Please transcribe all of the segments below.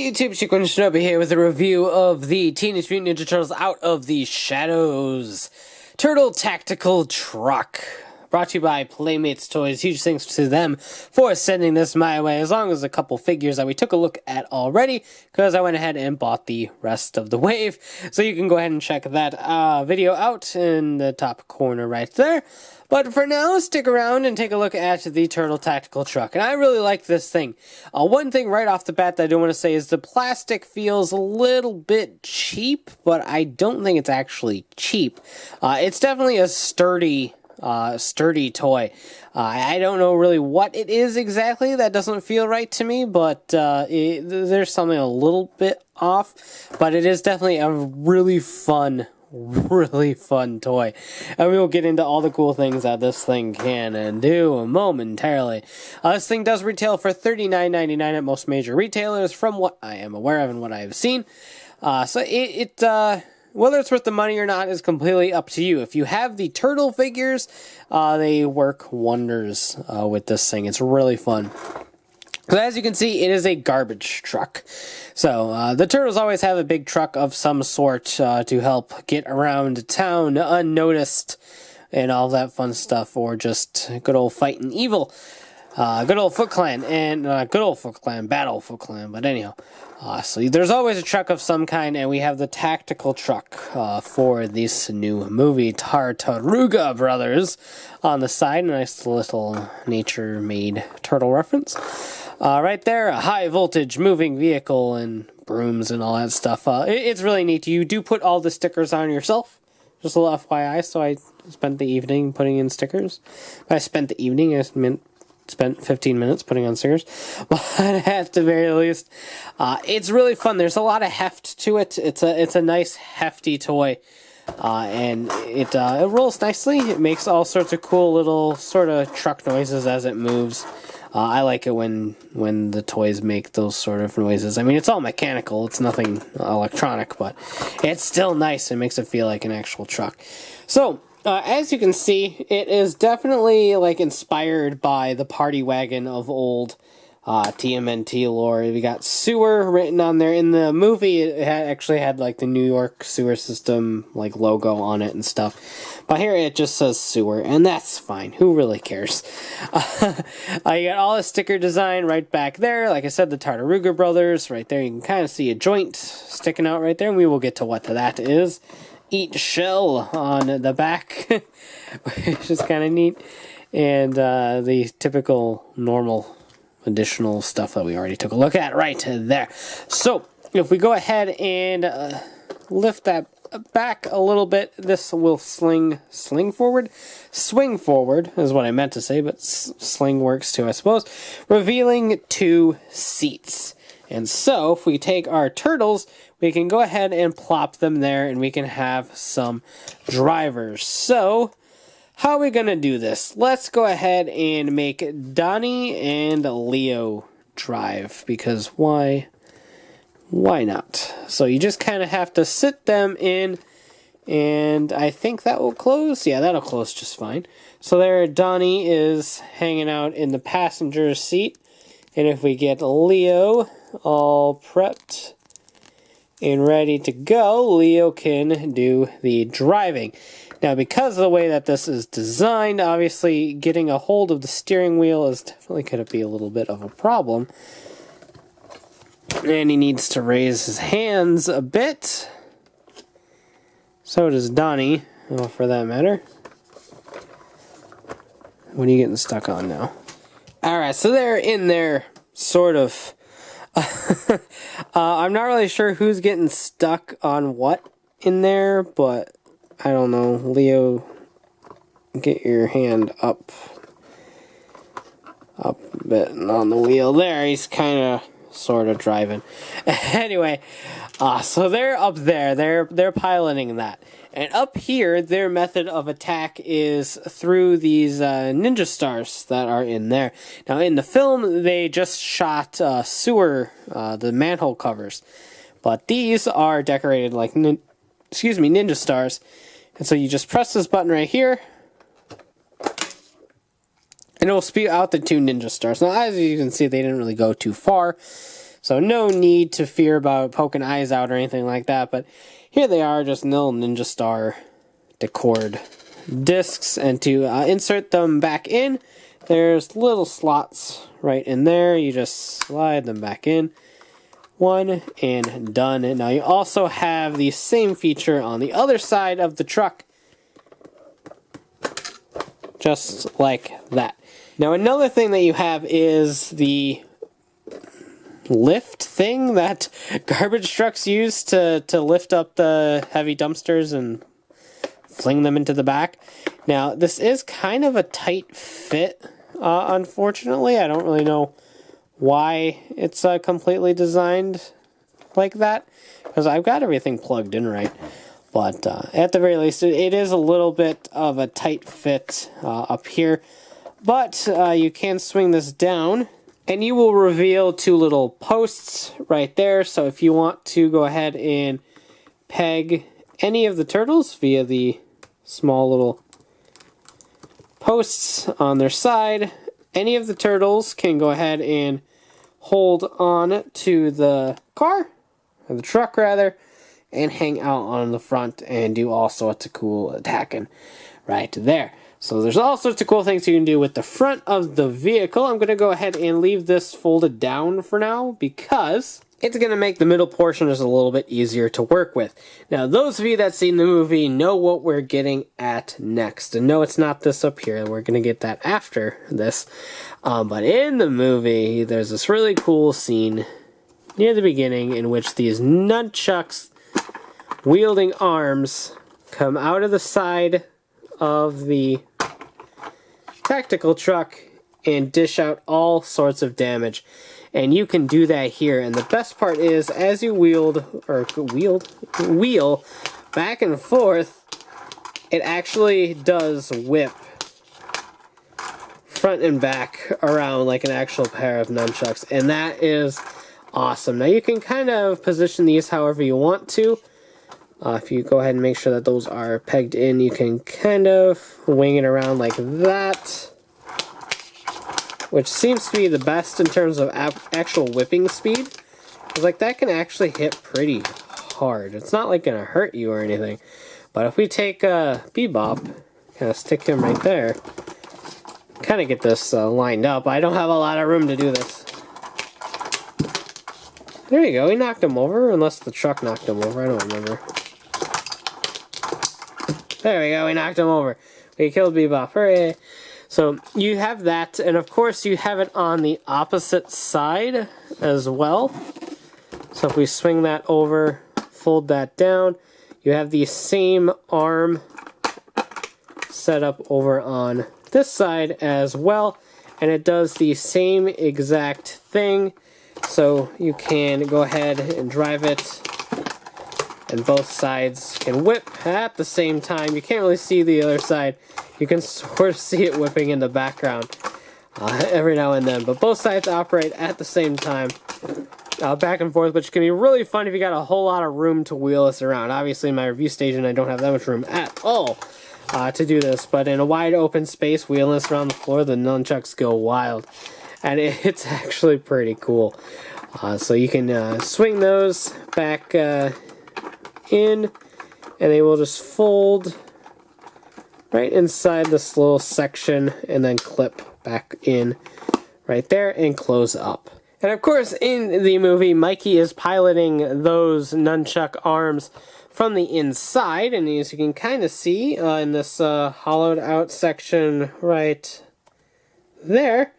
Hey YouTube, Chico Shinobi here with a review of the Teenage Mutant Ninja Turtles Out of the Shadows Turtle Tactical Truck. Brought to you by Playmates Toys. Huge thanks to them for sending this my way, as long as a couple figures that we took a look at already, because I went ahead and bought the rest of the wave. So you can go ahead and check that video out in the top corner right there. But for now, stick around and take a look at the Turtle Tactical Truck. And I really like this thing. One thing right off the bat that I do want to say is the plastic feels a little bit cheap, but I don't think it's actually cheap. It's definitely a sturdy toy. I don't know really what it is exactly. That doesn't feel right to me, but there's something a little bit off. But it is definitely a really fun toy, and we will get into all the cool things that this thing can and do momentarily. This thing does retail for $39.99 at most major retailers, from what I am aware of and what I have seen. So whether it's worth the money or not is completely up to you. If you have the turtle figures, they work wonders with this thing. It's really fun. So as you can see, it is a garbage truck. So the Turtles always have a big truck of some sort to help get around town unnoticed and all that fun stuff, or just good old fighting evil. Good old Foot Clan, and Battle Foot Clan, but anyhow. So there's always a truck of some kind, and we have the tactical truck for this new movie, Tartaruga Brothers, on the side. A nice little nature-made turtle reference. Right there, a high-voltage moving vehicle and brooms and all that stuff. It's really neat. You do put all the stickers on yourself. Just a little FYI, so I spent the evening putting in stickers. I spent 15 minutes putting on stickers, but at the very least, it's really fun. There's a lot of heft to it. It's a nice hefty toy, and it rolls nicely. It makes all sorts of cool little sort of truck noises as it moves. I like it when the toys make those sort of noises. I mean, it's all mechanical. It's nothing electronic, but it's still nice. It makes it feel like an actual truck. So, as you can see, it is definitely like inspired by the party wagon of old TMNT lore. We got sewer written on there. In the movie, it actually had like the New York sewer system like logo on it and stuff. But here it just says sewer, and that's fine. Who really cares? You got all the sticker design right back there. Like I said, the Tartaruga Brothers right there. You can kind of see a joint sticking out right there, and we will get to what that is. Eat shell on the back, which is kind of neat, and the typical normal additional stuff that we already took a look at right there. So if we go ahead and lift that back a little bit, this will swing forward is what I meant to say, but sling works too, I suppose, revealing 2 seats. And so, if we take our turtles, we can go ahead and plop them there, and we can have some drivers. So, how are we going to do this? Let's go ahead and make Donnie and Leo drive, because why not? So, you just kind of have to sit them in, and I think that will close. Yeah, that'll close just fine. So, there Donnie is hanging out in the passenger seat, and if we get Leo all prepped and ready to go, Leo can do the driving. Now, because of the way that this is designed, obviously getting a hold of the steering wheel is definitely going to be a little bit of a problem. And he needs to raise his hands a bit. So does Donnie, well, for that matter. What are you getting stuck on now? Alright, so they're in there, sort of. I'm not really sure who's getting stuck on what in there, but I don't know. Leo, get your hand up a bit on the wheel there. He's kind of sort of driving. Anyway, so they're up there. They're piloting that. And up here, their method of attack is through these ninja stars that are in there. Now, in the film, they just shot sewer, the manhole covers. But these are decorated like ninja stars. And so you just press this button right here, and it will spew out the 2 ninja stars. Now, as you can see, they didn't really go too far. So no need to fear about poking eyes out or anything like that. But here they are, just little Ninja Star decored discs. And to insert them back in, there's little slots right in there. You just slide them back in. One and done. And now you also have the same feature on the other side of the truck. Just like that. Now another thing that you have is the lift thing that garbage trucks use to lift up the heavy dumpsters and fling them into the back. Now this is kind of a tight fit, unfortunately. I don't really know why it's completely designed like that, because I've got everything plugged in right. But at the very least, it is a little bit of a tight fit up here. But you can swing this down, and you will reveal two little posts right there. So if you want to go ahead and peg any of the turtles via the small little posts on their side, any of the turtles can go ahead and hold on to the car, or the truck rather, and hang out on the front and do all sorts of cool attacking right there. So there's all sorts of cool things you can do with the front of the vehicle. I'm going to go ahead and leave this folded down for now because it's going to make the middle portion just a little bit easier to work with. Now, those of you that seen the movie know what we're getting at next. And no, it's not this up here. We're going to get that after this. But in the movie, there's this really cool scene near the beginning in which these nunchucks wielding arms come out of the side of the tactical truck and dish out all sorts of damage. And you can do that here. And the best part is, as you wheel back and forth, it actually does whip front and back around like an actual pair of nunchucks. And that is awesome. Now you can kind of position these however you want to. If you go ahead and make sure that those are pegged in, you can kind of wing it around like that, which seems to be the best in terms of actual whipping speed. Because like that can actually hit pretty hard. It's not like gonna hurt you or anything. But if we take Bebop, kind of stick him right there, kind of get this lined up. I don't have a lot of room to do this. There you go, he knocked him over, unless the truck knocked him over, I don't remember. There we go, we knocked him over. We killed Bebop, hooray! So you have that, and of course you have it on the opposite side as well. So if we swing that over, fold that down, you have the same arm set up over on this side as well, and it does the same exact thing. So you can go ahead and drive it, and both sides can whip at the same time. You can't really see the other side. You can sort of see it whipping in the background every now and then. But both sides operate at the same time, back and forth, which can be really fun if you got a whole lot of room to wheel this around. Obviously, in my review station, I don't have that much room at all to do this. But in a wide open space, wheeling this around the floor, the nunchucks go wild. And it's actually pretty cool. So you can swing those back in, and they will just fold right inside this little section and then clip back in right there and close up. And of course, in the movie, Mikey is piloting those nunchuck arms from the inside, and as you can kind of see in this hollowed out section right there,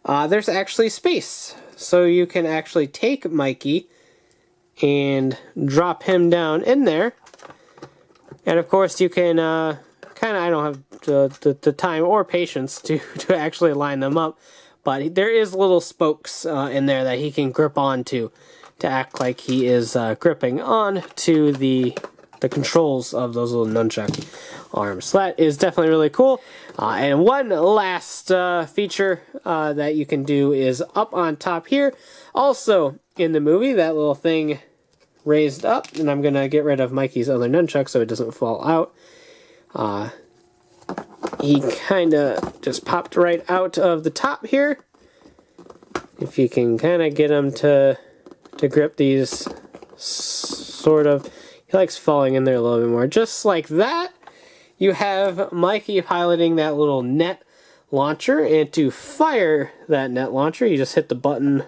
there's actually space. So you can actually take Mikey and drop him down in there. And of course you can I don't have the time or patience to actually line them up, but there is little spokes in there that he can grip onto to act like he is gripping on to the controls of those little nunchuck arms. So that is definitely really cool. And one last feature that you can do is up on top here. Also in the movie, that little thing raised up, and I'm going to get rid of Mikey's other nunchuck so it doesn't fall out. He kind of just popped right out of the top here. If you can kind of get him to to grip these, sort of. He likes falling in there a little bit more. Just like that, you have Mikey piloting that little net launcher, and to fire that net launcher, you just hit the button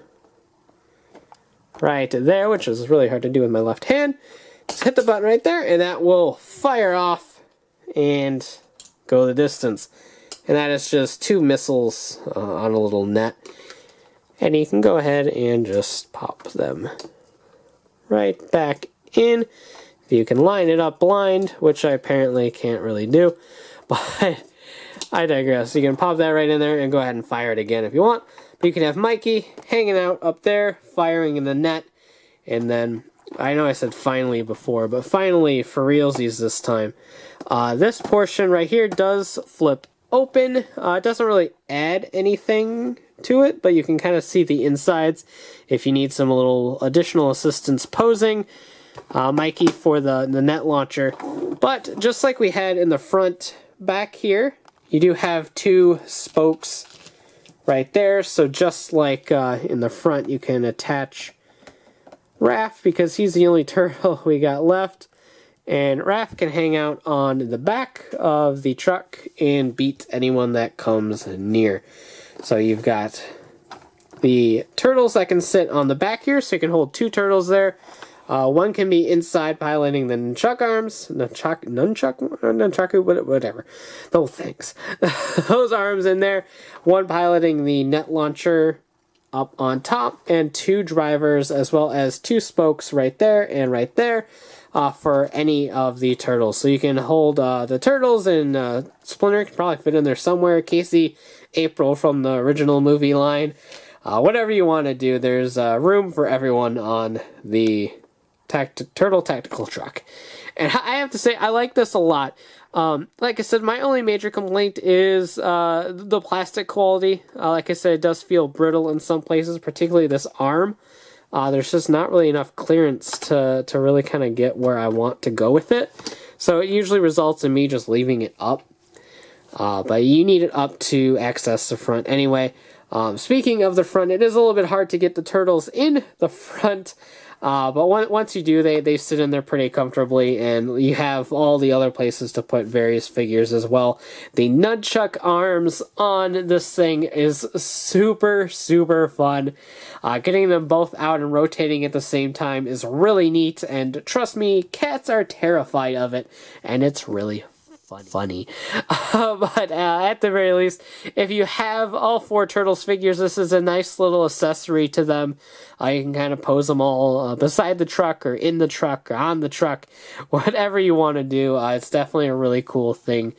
right there, which is really hard to do with my left hand. Just hit the button right there, and that will fire off and go the distance. And that is just 2 missiles on a little net. And you can go ahead and just pop them right back in. You can line it up blind, which I apparently can't really do, but I digress. You can pop that right in there and go ahead and fire it again if you want. But you can have Mikey hanging out up there, firing in the net, and then, I know I said finally before, but finally for realsies this time. This portion right here does flip open. It doesn't really add anything to it, but you can kind of see the insides if you need some little additional assistance posing. Mikey for the net launcher. But just like we had in the front back here, you do have 2 spokes right there. So just like in the front, you can attach Raph, because he's the only turtle we got left. And Raph can hang out on the back of the truck and beat anyone that comes near. So you've got the turtles that can sit on the back here, so you can hold 2 turtles there. One can be inside piloting the nunchuck arms, nunchaku, whatever, those things. Those arms in there. One piloting the net launcher up on top, and 2 drivers, as well as 2 spokes right there and right there for any of the turtles. So you can hold the turtles, and Splinter can probably fit in there somewhere. Casey, April from the original movie line. Whatever you want to do, there's room for everyone on the turtle tactical truck. And I have to say, I like this a lot. Like I said, my only major complaint is the plastic quality. Like I said, it does feel brittle in some places, particularly this arm. There's just not really enough clearance to really kind of get where I want to go with it. So it usually results in me just leaving it up. But you need it up to access the front anyway. Speaking of the front, it is a little bit hard to get the turtles in the front. But once you do, they sit in there pretty comfortably, and you have all the other places to put various figures as well. The nunchuck arms on this thing is super, super fun. Getting them both out and rotating at the same time is really neat, and trust me, cats are terrified of it, and it's really funny. But at the very least, if you have all 4 Turtles figures, this is a nice little accessory to them. You can kind of pose them all beside the truck, or in the truck, or on the truck, whatever you want to do. It's definitely a really cool thing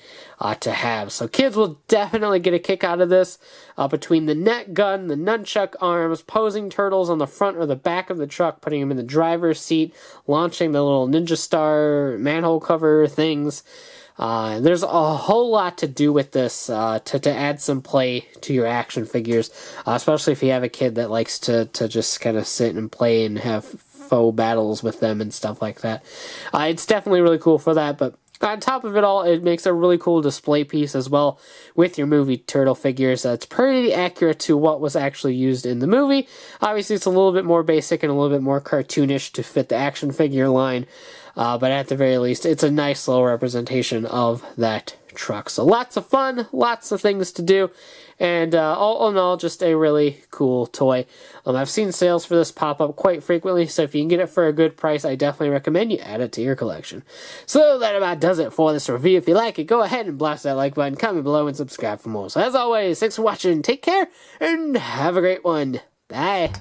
to have. So kids will definitely get a kick out of this. Between the net gun, the nunchuck arms, posing turtles on the front or the back of the truck, putting them in the driver's seat, launching the little ninja star manhole cover things. There's a whole lot to do with this to add some play to your action figures, especially if you have a kid that likes to just kind of sit and play and have faux battles with them and stuff like that. It's definitely really cool for that, but on top of it all, it makes a really cool display piece as well with your movie turtle figures. It's pretty accurate to what was actually used in the movie. Obviously, it's a little bit more basic and a little bit more cartoonish to fit the action figure line. But at the very least, it's a nice little representation of that truck. So lots of fun, lots of things to do, and all in all, just a really cool toy. I've seen sales for this pop up quite frequently, so if you can get it for a good price, I definitely recommend you add it to your collection. So that about does it for this review. If you like it, go ahead and blast that like button, comment below, and subscribe for more. So as always, thanks for watching, take care, and have a great one. Bye.